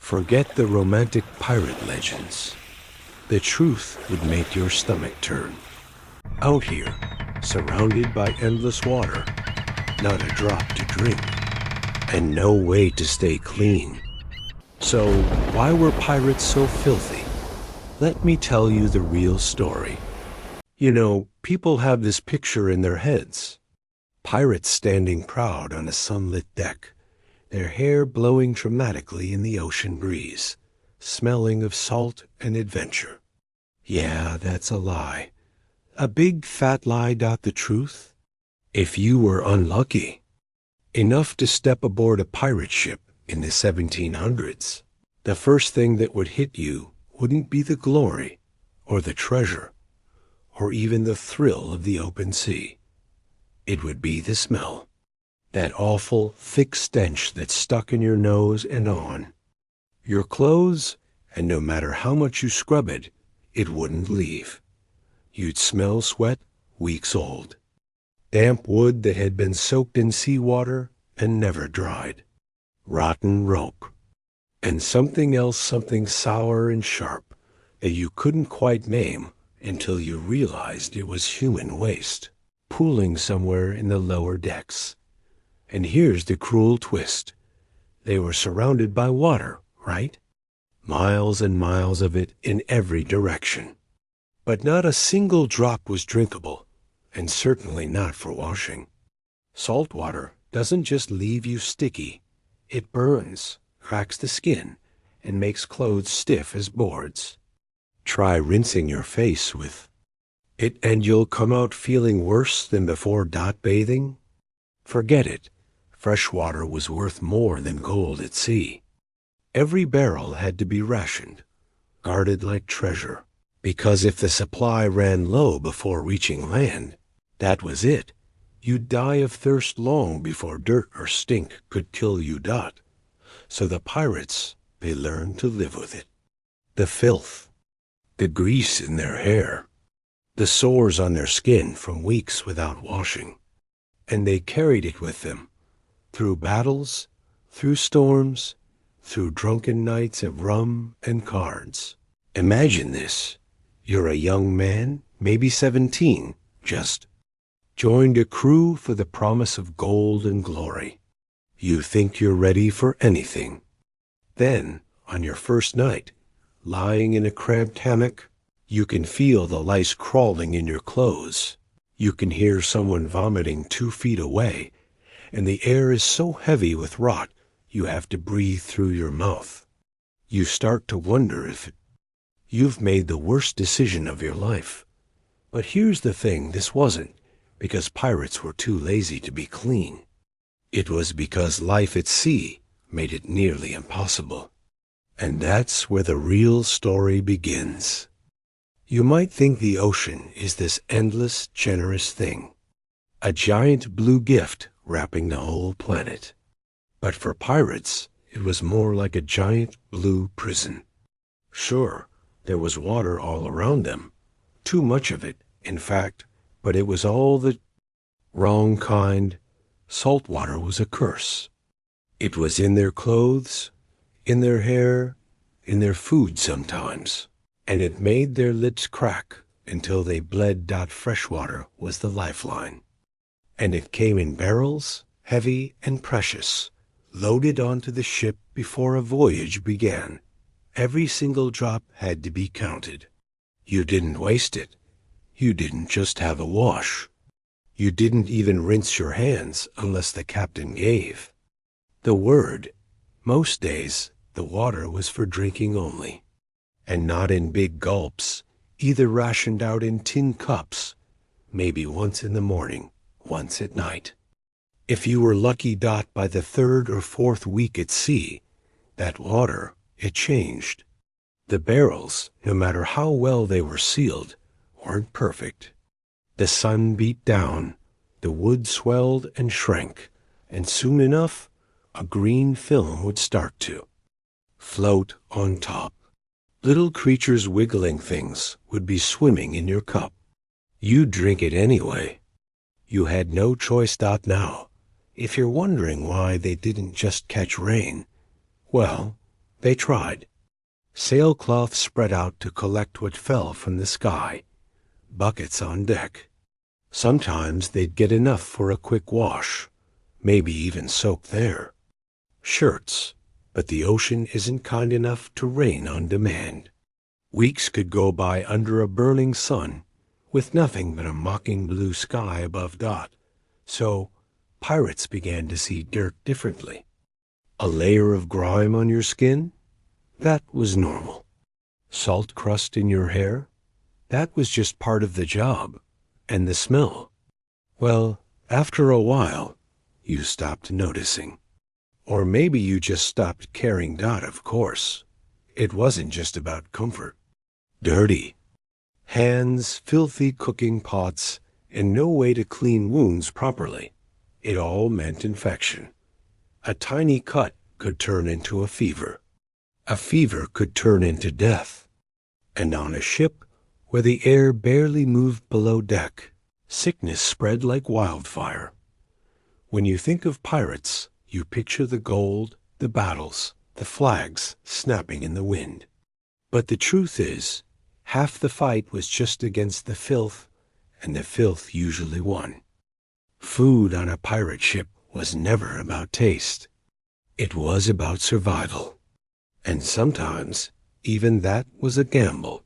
Forget the romantic pirate legends. The truth would make your stomach turn. Out here, surrounded by endless water, not a drop to drink, and no way to stay clean. So, why were pirates so filthy? Let me tell you the real story. You know, people have this picture in their heads. Pirates standing proud on a sunlit deck, their hair blowing dramatically in the ocean breeze, smelling of salt and adventure. Yeah, that's a lie. A big fat lie. The truth? If you were unlucky enough to step aboard a pirate ship in the 1700s, the first thing that would hit you wouldn't be the glory or the treasure or even the thrill of the open sea. It would be the smell. That awful, thick stench that stuck in your nose and on your clothes, and no matter how much you scrub it, it wouldn't leave. You'd smell sweat weeks old, damp wood that had been soaked in seawater and never dried, rotten rope, and something else, something sour and sharp that you couldn't quite name until you realized it was human waste, pooling somewhere in the lower decks. And here's the cruel twist. They were surrounded by water, right? Miles and miles of it in every direction. But not a single drop was drinkable, and certainly not for washing. Salt water doesn't just leave you sticky. It burns, cracks the skin, and makes clothes stiff as boards. Try rinsing your face with it, and you'll come out feeling worse than before bathing. Forget it. Fresh water was worth more than gold at sea. Every barrel had to be rationed, guarded like treasure, because if the supply ran low before reaching land, that was it. You'd die of thirst long before dirt or stink could kill you. So the pirates, they learned to live with it. The filth, the grease in their hair, the sores on their skin from weeks without washing. And they carried it with them, through battles, through storms, through drunken nights of rum and cards. Imagine this. You're a young man, maybe 17, just joined a crew for the promise of gold and glory. You think you're ready for anything. Then, on your first night, lying in a cramped hammock, you can feel the lice crawling in your clothes. You can hear someone vomiting 2 feet away, and the air is so heavy with rot you have to breathe through your mouth. You start to wonder if you've made the worst decision of your life. But here's the thing, this wasn't because pirates were too lazy to be clean. It was because life at sea made it nearly impossible. And that's where the real story begins. You might think the ocean is this endless, generous thing, a giant blue gift wrapping the whole planet. But for pirates, it was more like a giant blue prison. Sure, there was water all around them, too much of it, in fact, but it was all the wrong kind. Salt water was a curse. It was in their clothes, in their hair, in their food sometimes, and it made their lips crack until they bled. Fresh water was the lifeline. And it came in barrels, heavy and precious, loaded onto the ship before a voyage began. Every single drop had to be counted. You didn't waste it. You didn't just have a wash. You didn't even rinse your hands unless the captain gave the word. Most days, the water was for drinking only, and not in big gulps, either rationed out in tin cups, maybe once in the morning, once at night. If you were lucky. By the 3rd or 4th week at sea, that water, it changed. The barrels, no matter how well they were sealed, weren't perfect. The sun beat down, the wood swelled and shrank, and soon enough, a green film would start to float on top. Little creatures wiggling things would be swimming in your cup. You'd drink it anyway. You had no choice. Now, if you're wondering why they didn't just catch rain, well, They tried. Sailcloth spread out to collect what fell from the sky. Buckets on deck. Sometimes they'd get enough for a quick wash, maybe even soak there. Shirts, but the ocean isn't kind enough to rain on demand. Weeks could go by under a burning sun, with nothing but a mocking blue sky above Dot, so pirates began to see dirt differently. A layer of grime on your skin? That was normal. Salt crust in your hair? That was just part of the job. And the smell? Well, after a while, you stopped noticing. Or maybe you just stopped caring. Of course. It wasn't just about comfort. Dirty. Hands, filthy cooking pots, and no way to clean wounds properly. It all meant infection. A tiny cut could turn into a fever. A fever could turn into death. And on a ship where the air barely moved below deck, sickness spread like wildfire. When you think of pirates, you picture the gold, the battles, the flags snapping in the wind. But the truth is, half the fight was just against the filth, and the filth usually won. Food on a pirate ship was never about taste. It was about survival. And sometimes, even that was a gamble.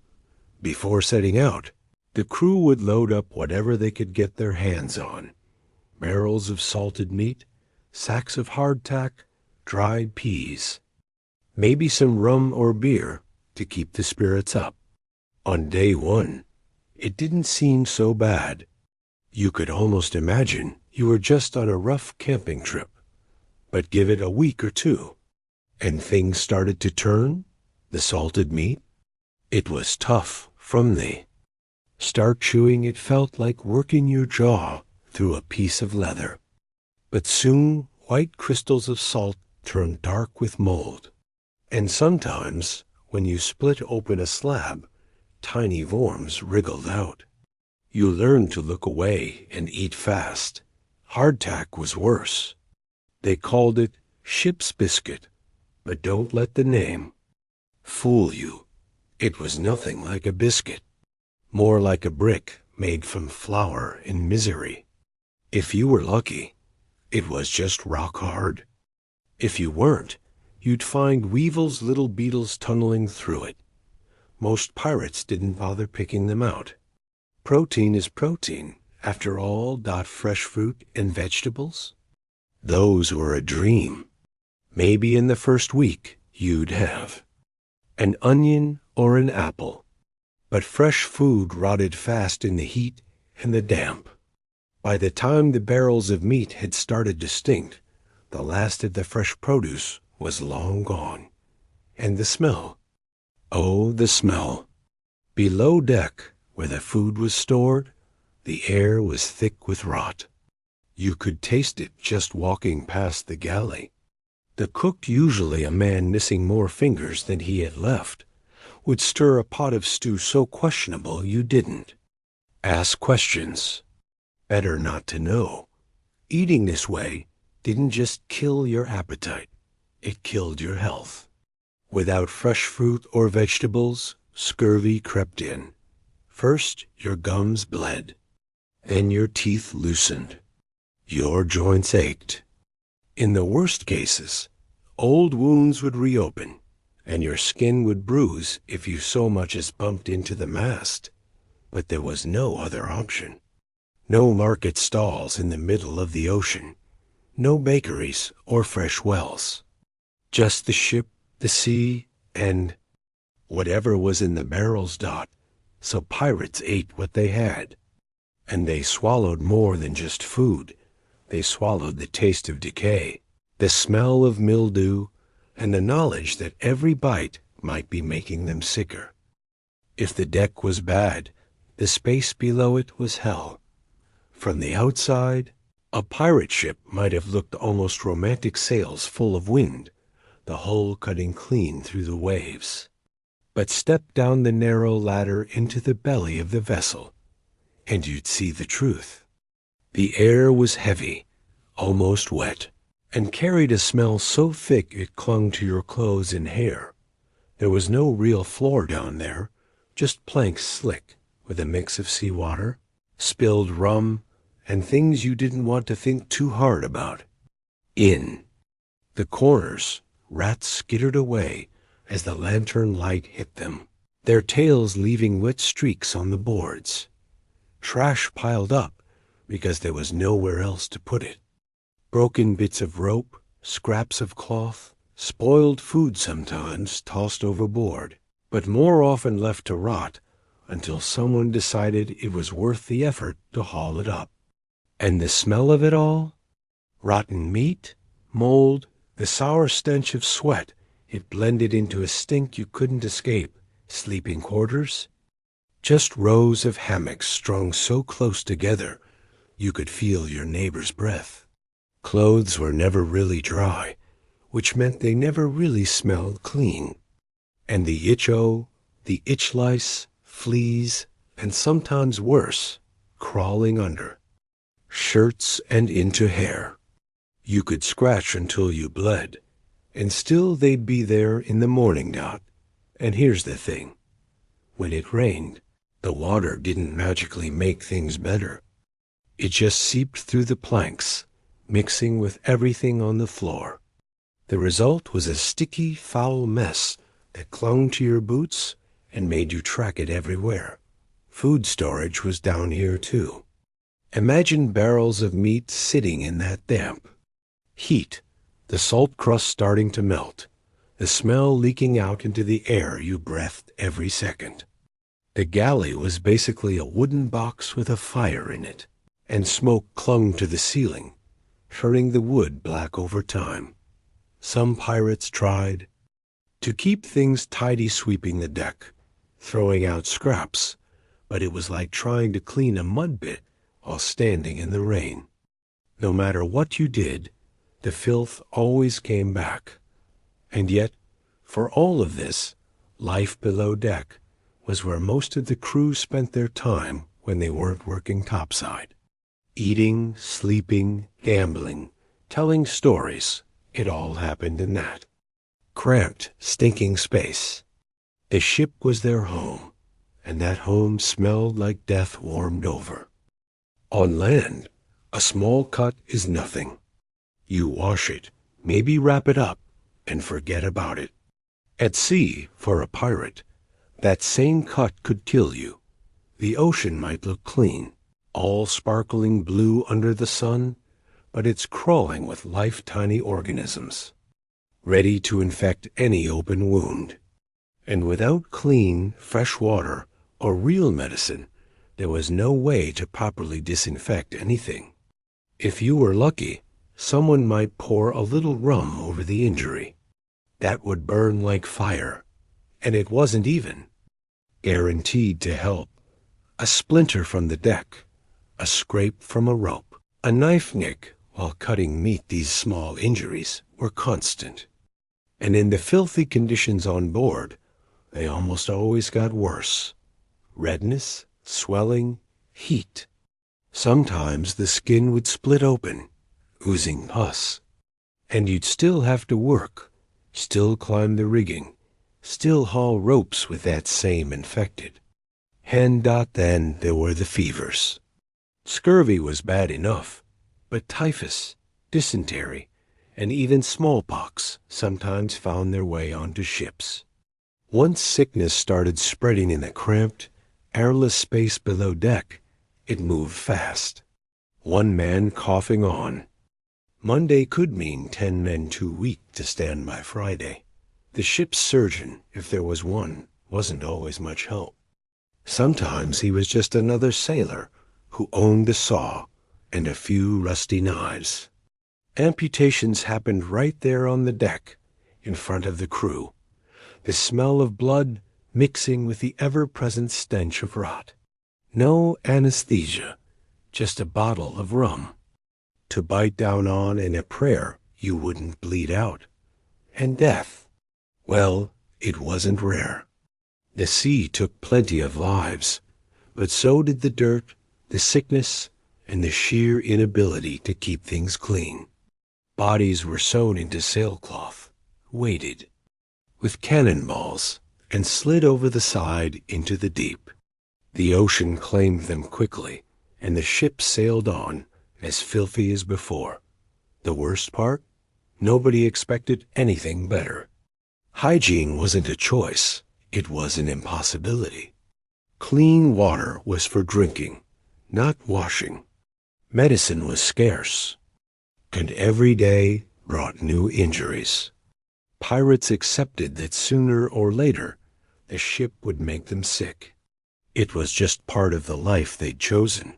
Before setting out, the crew would load up whatever they could get their hands on. Barrels of salted meat, sacks of hardtack, dried peas. Maybe some rum or beer to keep the spirits up. On day one, it didn't seem so bad. You could almost imagine you were just on a rough camping trip. But give it a week or two, and things started to turn. The salted meat, it was tough from the start chewing. It felt like working your jaw through a piece of leather. But soon white crystals of salt turned dark with mold. And sometimes, when you split open a slab, tiny worms wriggled out. You learned to look away and eat fast. Hardtack was worse. They called it ship's biscuit, but don't let the name fool you. It was nothing like a biscuit, more like a brick made from flour and misery. If you were lucky, it was just rock hard. If you weren't, you'd find Weevil's little beetles tunneling through it. Most pirates didn't bother picking them out. Protein is protein, after all. Fresh fruit and vegetables? Those were a dream. Maybe in the first week you'd have an onion or an apple. But fresh food rotted fast in the heat and the damp. By the time the barrels of meat had started to stink, the last of the fresh produce was long gone. And the smell. Oh, the smell. Below deck, where the food was stored, the air was thick with rot. You could taste it just walking past the galley. The cook, usually a man missing more fingers than he had left, would stir a pot of stew so questionable you didn't ask questions. Better not to know. Eating this way didn't just kill your appetite, it killed your health. Without fresh fruit or vegetables, scurvy crept in. First, your gums bled. Then your teeth loosened. Your joints ached. In the worst cases, old wounds would reopen, and your skin would bruise if you so much as bumped into the mast. But there was no other option. No market stalls in the middle of the ocean. No bakeries or fresh wells. Just the ship, the sea, and whatever was in the barrels. So pirates ate what they had. And they swallowed more than just food. They swallowed the taste of decay, the smell of mildew, and the knowledge that every bite might be making them sicker. If the deck was bad, the space below it was hell. From the outside, a pirate ship might have looked almost romantic, sails full of wind, the hull cutting clean through the waves. But step down the narrow ladder into the belly of the vessel, and you'd see the truth. The air was heavy, almost wet. and carried a smell so thick it clung to your clothes and hair. There was no real floor down there, just planks slick with a mix of seawater, spilled rum, and things you didn't want to think too hard about. In the corners, rats skittered away as the lantern light hit them, their tails leaving wet streaks on the boards. Trash piled up because there was nowhere else to put it. Broken bits of rope, scraps of cloth, spoiled food sometimes tossed overboard, but more often left to rot until someone decided it was worth the effort to haul it up. And the smell of it all? Rotten meat, mold, the sour stench of sweat. It blended into a stink you couldn't escape. Sleeping quarters? Just rows of hammocks strung so close together you could feel your neighbor's breath. Clothes were never really dry, which meant they never really smelled clean. And the the itch lice, fleas, and sometimes worse, crawling under shirts and into hair. You could scratch until you bled, and still they'd be there in the morning, Dot. And here's the thing. When it rained, the water didn't magically make things better. It just seeped through the planks, mixing with everything on the floor. The result was a sticky, foul mess that clung to your boots and made you track it everywhere. Food storage was down here, too. Imagine barrels of meat sitting in that damp. Heat, the salt crust starting to melt, the smell leaking out into the air you breathed every second. The galley was basically a wooden box with a fire in it, and smoke clung to the ceiling, turning the wood black over time. Some pirates tried to keep things tidy, sweeping the deck, throwing out scraps, but it was like trying to clean a mud pit while standing in the rain. No matter what you did, the filth always came back. And yet, for all of this, life below deck was where most of the crew spent their time when they weren't working topside. Eating, sleeping, gambling, telling stories. It all happened in that cramped, stinking space. The ship was their home, and that home smelled like death warmed over. On land, a small cut is nothing. You wash it, maybe wrap it up, and forget about it. At sea, for a pirate, that same cut could kill you. The ocean might look clean, all sparkling blue under the sun, but it's crawling with life-tiny organisms, ready to infect any open wound. And without clean, fresh water or real medicine, there was no way to properly disinfect anything. If you were lucky, someone might pour a little rum over the injury. That would burn like fire, and it wasn't even guaranteed to help. A splinter from the deck, a scrape from a rope, a knife nick while cutting meat, these small injuries were constant. And in the filthy conditions on board, they almost always got worse. Redness, swelling, heat. Sometimes the skin would split open, oozing pus. And you'd still have to work, still climb the rigging, still haul ropes with that same infected. And then there were the fevers. Scurvy was bad enough, but typhus, dysentery, and even smallpox sometimes found their way onto ships. Once sickness started spreading in the cramped, airless space below deck, it moved fast. One man coughing on. Monday could mean 10 men too weak to stand by Friday. The ship's surgeon, if there was one, wasn't always much help. Sometimes he was just another sailor who owned the saw and a few rusty knives. Amputations happened right there on the deck, in front of the crew, the smell of blood mixing with the ever-present stench of rot. No anesthesia, just a bottle of rum to bite down on and a prayer you wouldn't bleed out. And death, well, it wasn't rare. The sea took plenty of lives, but so did the dirt, the sickness, and the sheer inability to keep things clean. Bodies were sewn into sailcloth, weighted with cannonballs, and slid over the side into the deep. The ocean claimed them quickly, and the ships sailed on, as filthy as before. The worst part? Nobody expected anything better. Hygiene wasn't a choice, it was an impossibility. Clean water was for drinking, not washing. Medicine was scarce, and every day brought new injuries. Pirates accepted that sooner or later the ship would make them sick. It was just part of the life they'd chosen.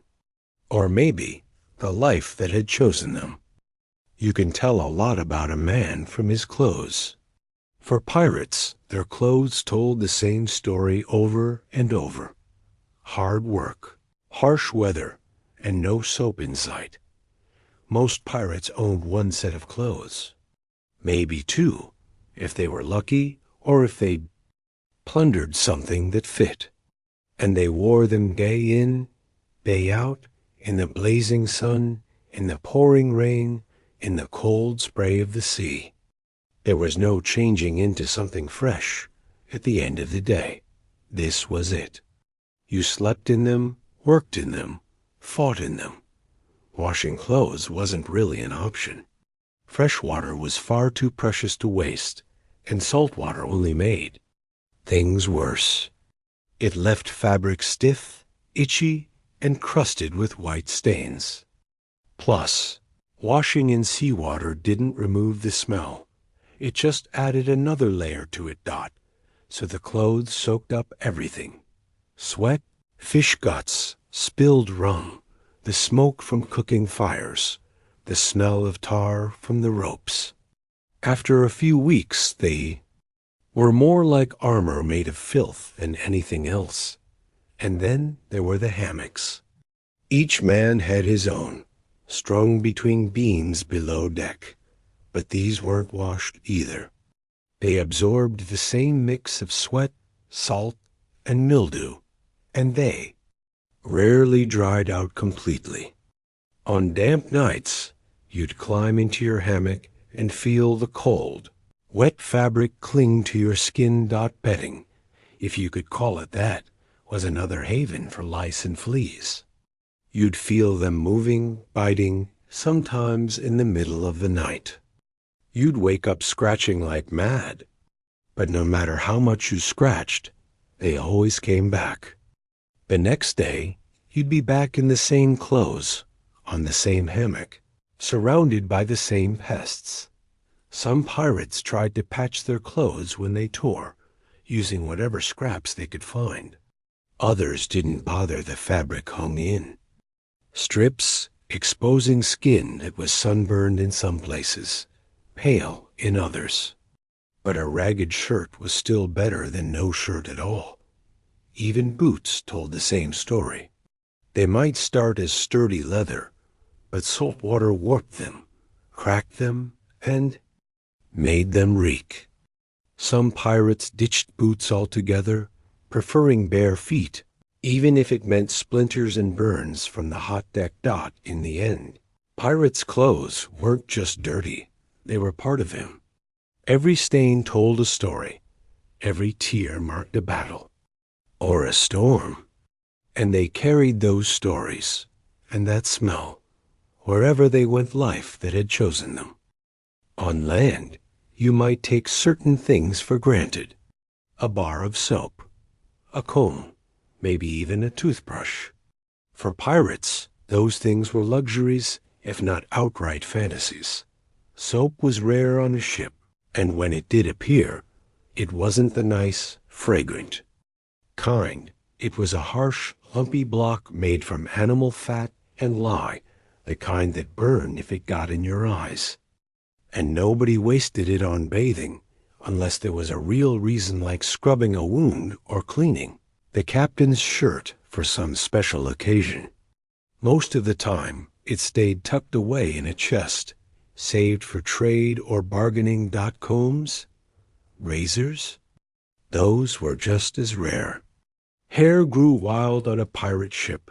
Or maybe the life that had chosen them. You can tell a lot about a man from his clothes. For pirates, their clothes told the same story over and over. Hard work, harsh weather, and no soap in sight. Most pirates owned one set of clothes. Maybe two, if they were lucky, or if they'd plundered something that fit. And they wore them day in, day out, in the blazing sun, in the pouring rain, in the cold spray of the sea. There was no changing into something fresh at the end of the day. This was it. You slept in them, worked in them, fought in them. Washing clothes wasn't really an option. Fresh water was far too precious to waste, and salt water only made things worse. It left fabric stiff, itchy, and crusted with white stains. Plus, washing in seawater didn't remove the smell. It just added another layer to it, so the clothes soaked up everything. Sweat, fish guts, spilled rum, the smoke from cooking fires, the smell of tar from the ropes. After a few weeks, they were more like armor made of filth than anything else. And then there were the hammocks. Each man had his own, strung between beams below deck. But these weren't washed either. They absorbed the same mix of sweat, salt, and mildew, and they rarely dried out completely. On damp nights, you'd climb into your hammock and feel the cold, wet fabric cling to your skin. Bedding, if you could call it that, was another haven for lice and fleas. You'd feel them moving, biting, sometimes in the middle of the night. You'd wake up scratching like mad, but no matter how much you scratched, they always came back. The next day, you'd be back in the same clothes, on the same hammock, surrounded by the same pests. Some pirates tried to patch their clothes when they tore, using whatever scraps they could find. Others didn't bother the fabric hung in. Strips exposing skin that was sunburned in some places, pale in others. But a ragged shirt was still better than no shirt at all. Even boots told the same story. They might start as sturdy leather, but salt water warped them, cracked them, and made them reek. Some pirates ditched boots altogether, preferring bare feet, even if it meant splinters and burns from the hot deck. In the end, pirates' clothes weren't just dirty. They were part of him. Every stain told a story. Every tear marked a battle. Or a storm. And they carried those stories, and that smell, wherever they went life that had chosen them. On land, you might take certain things for granted. A bar of soap, a comb, maybe even a toothbrush. For pirates, those things were luxuries, if not outright fantasies. Soap was rare on a ship, and when it did appear, it wasn't the nice, fragrant kind. It was a harsh, lumpy block made from animal fat and lye, the kind that burned if it got in your eyes. And nobody wasted it on bathing, unless there was a real reason like scrubbing a wound or cleaning the captain's shirt for some special occasion. Most of the time, it stayed tucked away in a chest, saved for trade or bargaining. Combs, razors, those were just as rare. Hair grew wild on a pirate ship,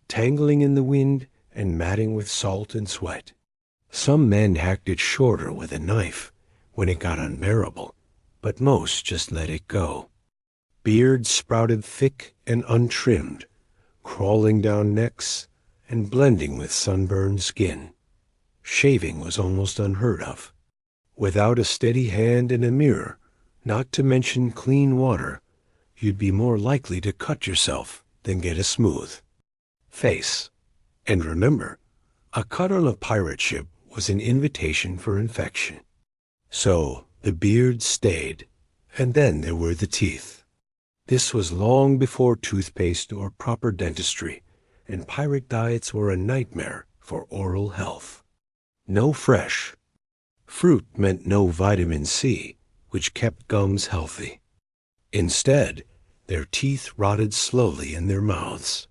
tangling in the wind and matting with salt and sweat. Some men hacked it shorter with a knife when it got unbearable, but most just let it go. Beards sprouted thick and untrimmed, crawling down necks and blending with sunburned skin. Shaving was almost unheard of. Without a steady hand and a mirror, not to mention clean water, you'd be more likely to cut yourself than get a smooth face. And remember, a cut on a pirate ship was an invitation for infection. So the beard stayed, and then there were the teeth. This was long before toothpaste or proper dentistry, and pirate diets were a nightmare for oral health. No fresh fruit meant no vitamin C, which kept gums healthy. Instead, their teeth rotted slowly in their mouths.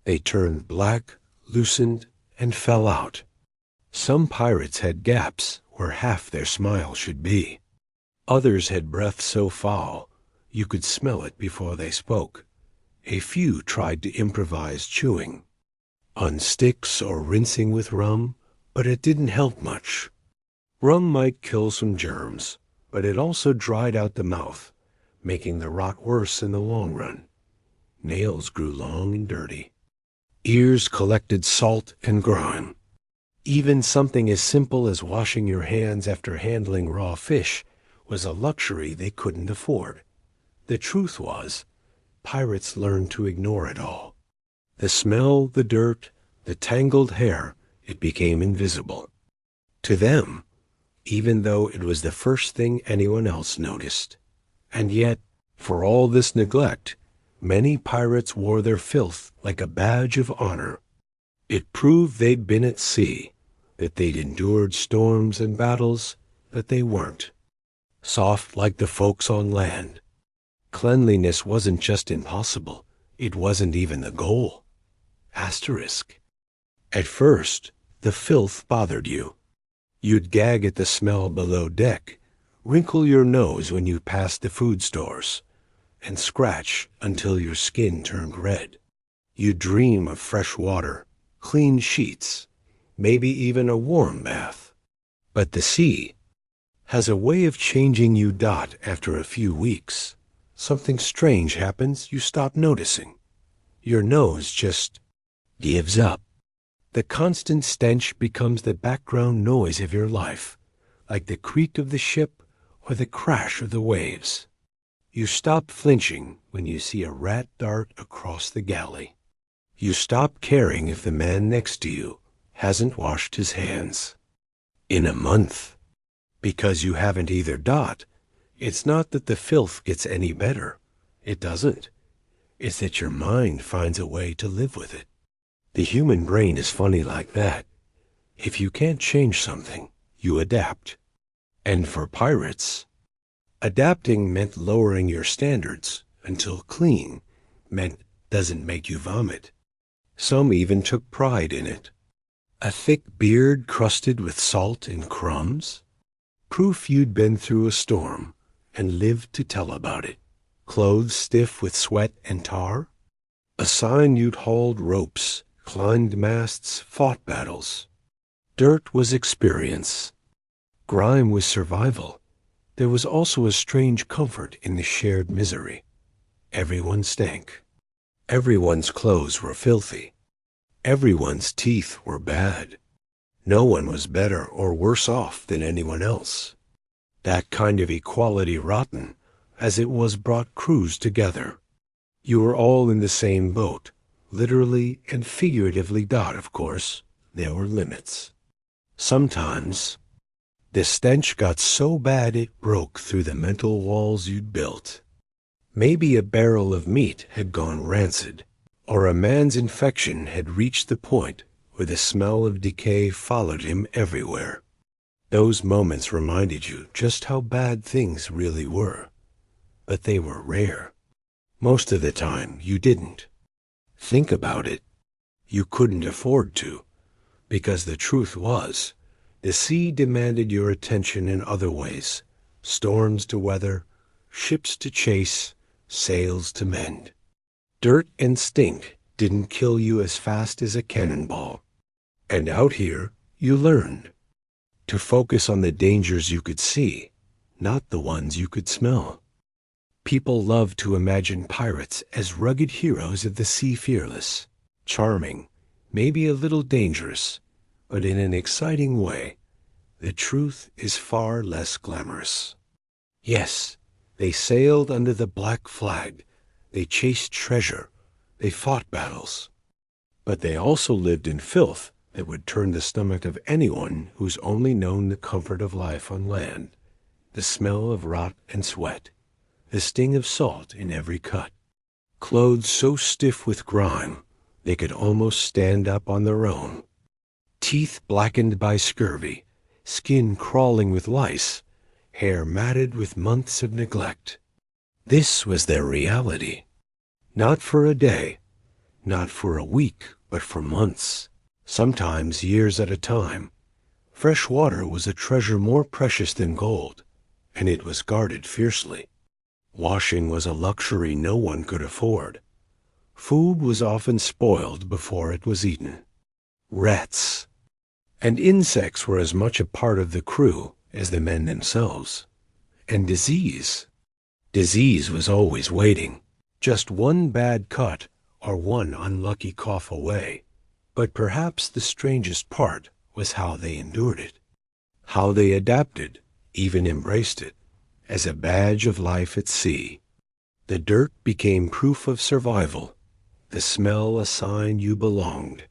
They turned black, loosened, and fell out. Some pirates had gaps where half their smile should be. Others had breath so foul you could smell it before they spoke. A few tried to improvise chewing on sticks or rinsing with rum, but it didn't help much. Rum might kill some germs, but it also dried out the mouth, making the rot worse in the long run. Nails grew long and dirty. Ears collected salt and grime. Even something as simple as washing your hands after handling raw fish was a luxury they couldn't afford. The truth was, pirates learned to ignore it all. The smell, the dirt, the tangled hair, it became invisible to them, even though it was the first thing anyone else noticed. And yet, for all this neglect, many pirates wore their filth like a badge of honor. It proved they'd been at sea, that they'd endured storms and battles, but they weren't soft like the folks on land. Cleanliness wasn't just impossible, it wasn't even the goal. Asterisk. At first, the filth bothered you. You'd gag at the smell below deck, wrinkle your nose when you passed the food stores, and scratch until your skin turned red. You'd dream of fresh water, clean sheets, maybe even a warm bath. But the sea has a way of changing you. After a few weeks, something strange happens you stop noticing. Your nose just gives up. The constant stench becomes the background noise of your life, like the creak of the ship or the crash of the waves. You stop flinching when you see a rat dart across the galley. You stop caring if the man next to you hasn't washed his hands in a month. Because you haven't either. It's not that the filth gets any better. It doesn't. It's that your mind finds a way to live with it. The human brain is funny like that. If you can't change something, you adapt. And for pirates, adapting meant lowering your standards until clean meant doesn't make you vomit. Some even took pride in it. A thick beard crusted with salt and crumbs? Proof you'd been through a storm and lived to tell about it. Clothes stiff with sweat and tar? A sign you'd hauled ropes, climbed masts, fought battles. Dirt was experience. Grime was survival. There was also a strange comfort in the shared misery. Everyone stank. Everyone's clothes were filthy. Everyone's teeth were bad. No one was better or worse off than anyone else. That kind of equality rotten, as it was, brought crews together. You were all in the same boat, literally and figuratively. Of course, there were limits. Sometimes, the stench got so bad it broke through the mental walls you'd built. Maybe a barrel of meat had gone rancid, or a man's infection had reached the point where the smell of decay followed him everywhere. Those moments reminded you just how bad things really were. But they were rare. Most of the time, you didn't think about it. You couldn't afford to, because the truth was, the sea demanded your attention in other ways. Storms to weather, ships to chase, sails to mend. Dirt and stink didn't kill you as fast as a cannonball. And out here, you learned. to focus on the dangers you could see, not the ones you could smell. People loved to imagine pirates as rugged heroes of the sea, fearless, charming, maybe a little dangerous, but in an exciting way. The truth is far less glamorous. Yes, they sailed under the black flag, they chased treasure, they fought battles. But they also lived in filth that would turn the stomach of anyone who's only known the comfort of life on land, the smell of rot and sweat, the sting of salt in every cut. Clothes so stiff with grime, they could almost stand up on their own. Teeth blackened by scurvy, skin crawling with lice, hair matted with months of neglect. This was their reality. Not for a day, not for a week, but for months, sometimes years at a time. Fresh water was a treasure more precious than gold, and it was guarded fiercely. Washing was a luxury no one could afford. Food was often spoiled before it was eaten. Rats and insects were as much a part of the crew as the men themselves. And disease. Disease was always waiting, just one bad cut or one unlucky cough away. But perhaps the strangest part was how they endured it, how they adapted, even embraced it, as a badge of life at sea. The dirt became proof of survival, the smell a sign you belonged.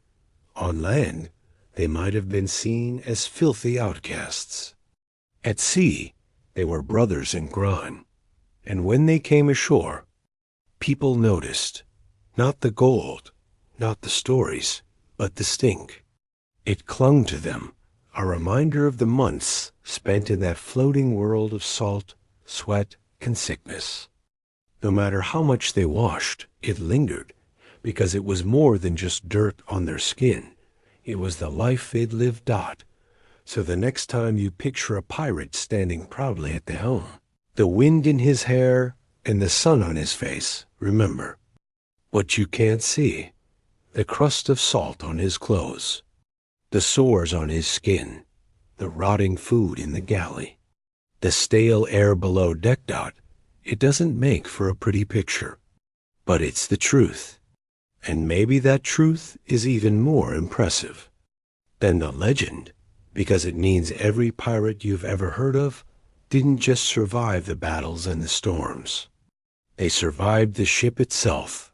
On land, they might have been seen as filthy outcasts. At sea, they were brothers in crime, and when they came ashore, people noticed, not the gold, not the stories, but the stink. It clung to them, a reminder of the months spent in that floating world of salt, sweat, and sickness. No matter how much they washed, it lingered, because it was more than just dirt on their skin. It was the life they'd lived out. So the next time you picture a pirate standing proudly at the helm, the wind in his hair and the sun on his face, remember what you can't see: the crust of salt on his clothes, the sores on his skin, the rotting food in the galley, the stale air below decked out. It doesn't make for a pretty picture, but it's the truth. And maybe that truth is even more impressive than the legend, because it means every pirate you've ever heard of didn't just survive the battles and the storms. They survived the ship itself,